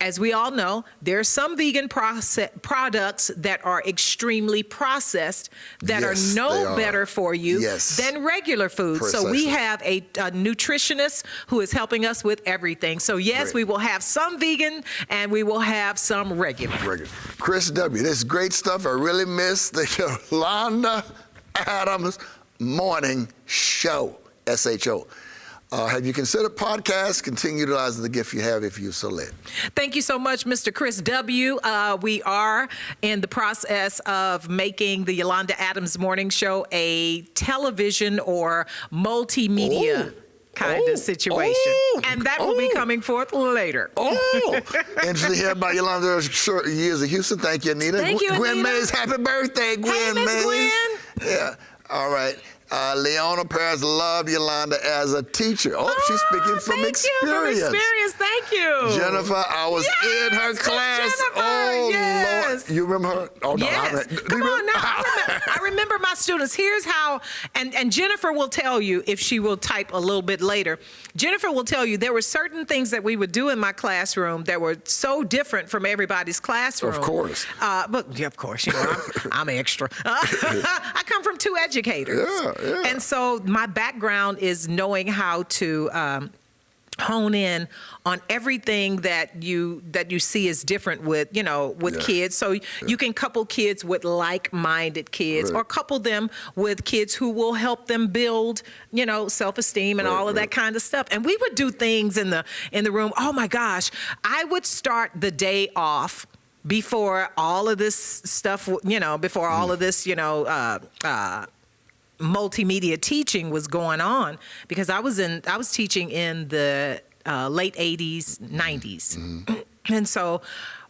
as we all know, there are some vegan products that are extremely processed that are better for you than regular food. Precisely. So we have a nutritionist who is helping us with everything. So yes, we will have some vegan and we will have some regular. Chris W., this is great stuff. I really miss the Yolanda Adams Morning Show, SHO. Have you considered podcasts? Continue utilizing the gift you have if you so led. Thank you so much, Mr. Chris W. We are in the process of making the Yolanda Adams Morning Show a television or multimedia kind of situation. And that will be coming forth later. Interesting to hear about Yolanda's short years in Houston. Thank you, Anita. Thank you, Gwen Anita. Mays, happy birthday, Gwen Miss Mays. Gwen. Yeah, all right. Leona Perez loved Yolanda as a teacher. She's speaking from experience. Thank you. Jennifer, I was in her class. Jennifer, Lord. You remember her? Oh, no. Yes. Come on now. I remember my students. Here's how, and Jennifer will tell you if she will type a little bit later. Jennifer will tell you there were certain things that we would do in my classroom that were so different from everybody's classroom. Of course. But yeah, of course, I'm extra. I come from two educators. Yeah. And so my background is knowing how to hone in on everything that you see is different with kids. So you can couple kids with like-minded kids or couple them with kids who will help them build, self-esteem and all of that kind of stuff. And we would do things in the room. Oh my gosh, I would start the day off before all of this stuff, before all of this, multimedia teaching was going on, because I was teaching in the late 80s, 90s. And so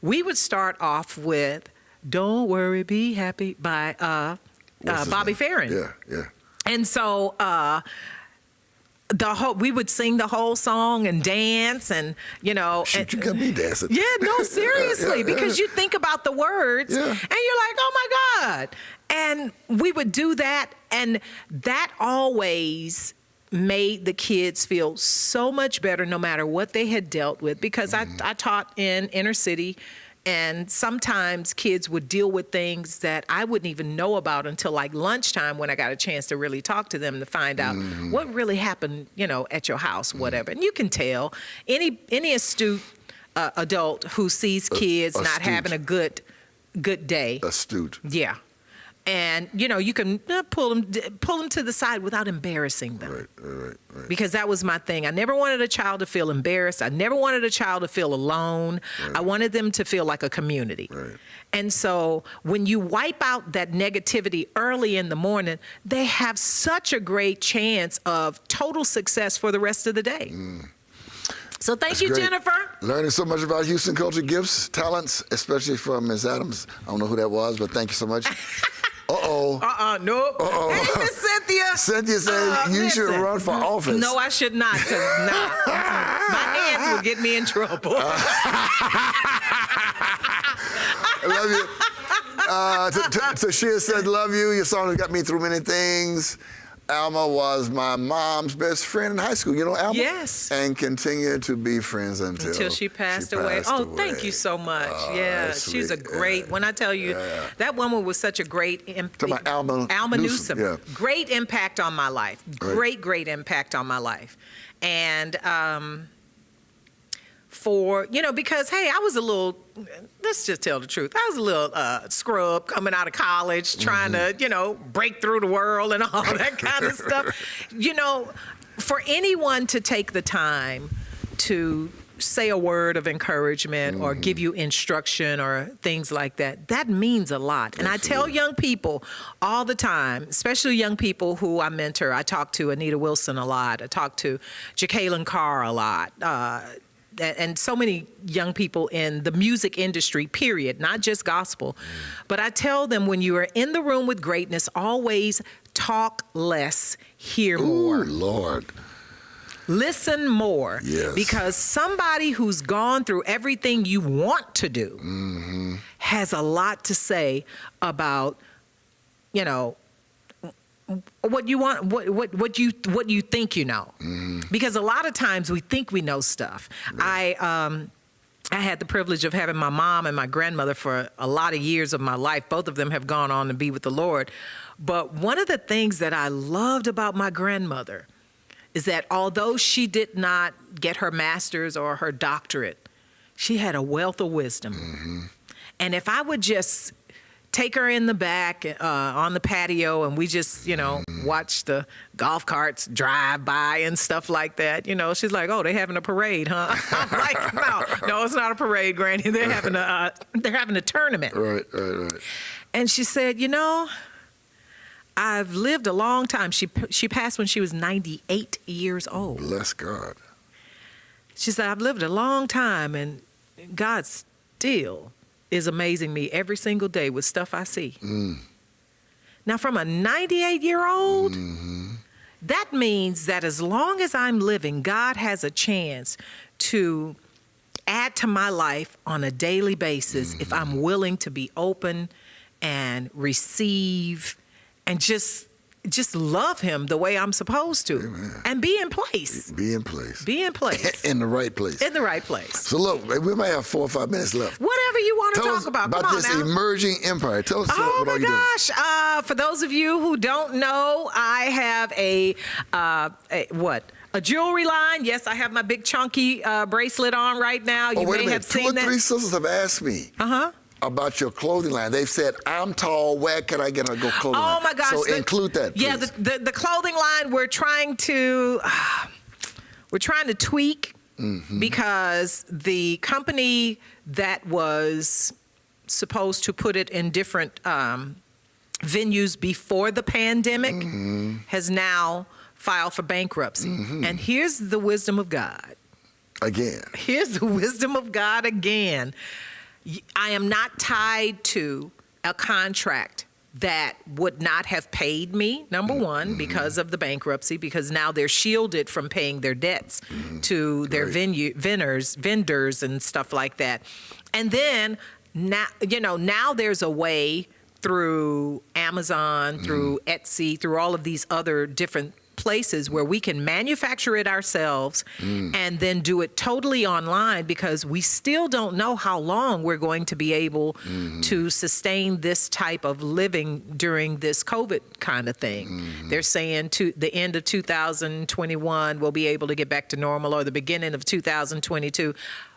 we would start off with Don't Worry, Be Happy by Bobby Farron. Yeah. And so we would sing the whole song and dance and, you got me dancing. Yeah, no, seriously, because you think about the words and you're like, oh my God. And we would do that, and that always made the kids feel so much better no matter what they had dealt with, because I taught in inner city, and sometimes kids would deal with things that I wouldn't even know about until like lunchtime, when I got a chance to really talk to them to find out what really happened, at your house, whatever. And you can tell any astute adult who sees kids not having a good day. Astute. Yeah. And, you can pull them to the side without embarrassing them. Right. Because that was my thing. I never wanted a child to feel embarrassed. I never wanted a child to feel alone. I wanted them to feel like a community. Right. And so when you wipe out that negativity early in the morning, they have such a great chance of total success for the rest of the day. So thank you, great. Jennifer. Learning so much about Houston culture, gifts, talents, especially from Ms. Adams. I don't know who that was, but thank you so much. Nope. Hey, Miss Cynthia. Cynthia said you should run for office. No, I should not, because my hands will get me in trouble. I love you. Tashia said, love you. Your song has got me through many things. Alma was my mom's best friend in high school. You know Alma? Yes. And continued to be friends until she passed away. Thank you so much. She's a great, when I tell you, that woman was such a great impact. Alma Newsom. Yeah. Great impact on my life. Great impact on my life. And because, hey, I was a little, let's just tell the truth. I was a little scrub coming out of college, trying to, break through the world and all that kind of stuff. For anyone to take the time to say a word of encouragement or give you instruction or things like that, that means a lot. And I tell young people all the time, especially young people who I mentor. I talk to Anita Wilson a lot. I talk to Jacqueline Carr a lot. And so many young people in the music industry, period, not just gospel. But I tell them, when you are in the room with greatness, always talk less, hear more. Lord. Listen more. Yes. Because somebody who's gone through everything you want to do has a lot to say about, you know, what you want, what you think you know. Because a lot of times we think we know stuff. Right. I had the privilege of having my mom and my grandmother for a lot of years of my life. Both of them have gone on to be with the Lord. But one of the things that I loved about my grandmother is that although she did not get her master's or her doctorate, she had a wealth of wisdom. And if I would just take her in the back on the patio and we just, you know, watch the golf carts drive by and stuff like that, you know, she's like, oh, they having a parade, huh? I'm like, no, it's not a parade, Granny. They're having a tournament. Right. And she said, you know, I've lived a long time. She passed when she was 98 years old. Bless God. She said, I've lived a long time and God still is amazing me every single day with stuff I see. Now, from a 98-year-old, that means that as long as I'm living, God has a chance to add to my life on a daily basis if I'm willing to be open and receive and just love him the way I'm supposed to. Amen. And be in place. Be in place. Be in place. In the right place. In the right place. So look, we might have 4 or 5 minutes left. Whatever you want to Tell talk us about. about Come on this now. emerging empire. Tell us oh what are you doing? Oh my gosh. For those of you who don't know, I have a jewelry line. Yes, I have my big chunky bracelet on right now. You wait may a minute. have seen 2 or that. 3 sisters have asked me. About your clothing line. They've said, I'm tall, where can I get a good clothing line? Oh my gosh. So include that, please. Yeah, the clothing line we're trying to tweak because the company that was supposed to put it in different venues before the pandemic has now filed for bankruptcy. And here's the wisdom of God. Again. Here's the wisdom of God again. I am not tied to a contract that would not have paid me, number one, because of the bankruptcy, because now they're shielded from paying their debts to their vendors and stuff like that. And then now there's a way through Amazon, through Etsy, through all of these other different places where we can manufacture it ourselves and then do it totally online, because we still don't know how long we're going to be able to sustain this type of living during this COVID kind of thing. They're saying to the end of 2021 we'll be able to get back to normal, or the beginning of 2022.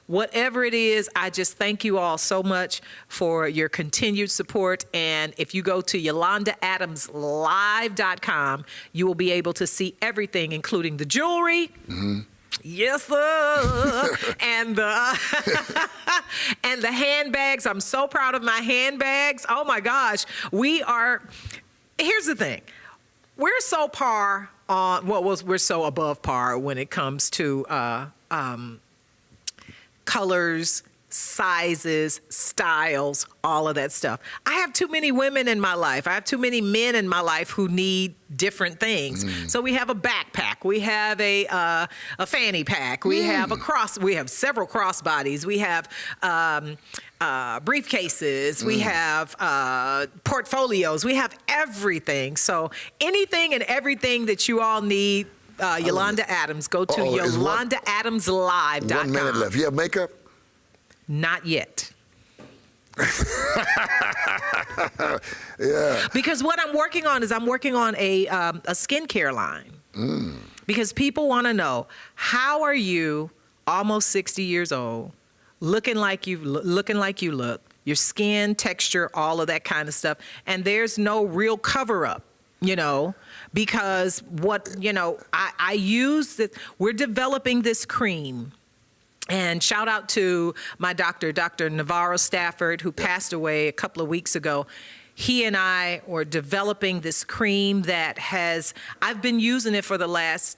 Whatever it is, I just thank you all so much for your continued support. And if you go to YolandaAdamsLive.com, you will be able to see everything, including the jewelry. Yes, sir. and the and the handbags. I'm so proud of my handbags. Oh my gosh. Here's the thing. We're so we're so above par when it comes to colors, sizes, styles, all of that stuff. I have too many women in my life. I have too many men in my life who need different things. So we have a backpack. We have a fanny pack. We have we have several crossbodies. We have briefcases. We have portfolios. We have everything. So anything and everything that you all need, Yolanda Adams. Go to YolandaAdamsLive.com. 1 minute left. You have makeup? Not yet. Yeah. Because what I'm working on is a skincare line. Because people want to know, how are you, almost 60 years old, looking like you look, your skin texture, all of that kind of stuff, and there's no real cover up. Because I use it. We're developing this cream, and shout out to my doctor, Dr. Navarro Stafford, who passed away a couple of weeks ago. He and I were developing this cream that I've been using it for the last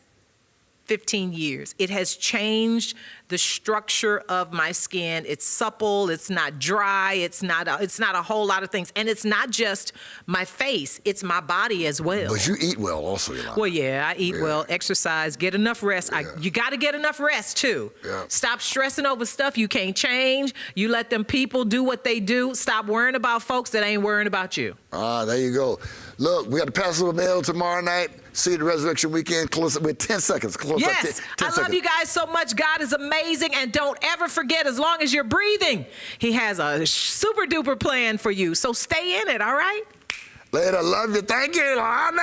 15 years. It has changed the structure of my skin. It's supple, it's not dry, it's not a whole lot of things. And it's not just my face, it's my body as well. But you eat well also, Yolanda. Well, yeah, I eat well, exercise, get enough rest. You got to get enough rest too. Yeah. Stop stressing over stuff you can't change. You let them people do what they do. Stop worrying about folks that ain't worrying about you. There you go. Look, we got the Passover meal tomorrow night. See you the Resurrection Weekend. Close up with 10 seconds. Close up 10 Yes, I love seconds. you guys so much. God is amazing. And don't ever forget, as long as you're breathing, he has a super duper plan for you. So stay in it, all right? Later. Love you. Thank you, Yolanda.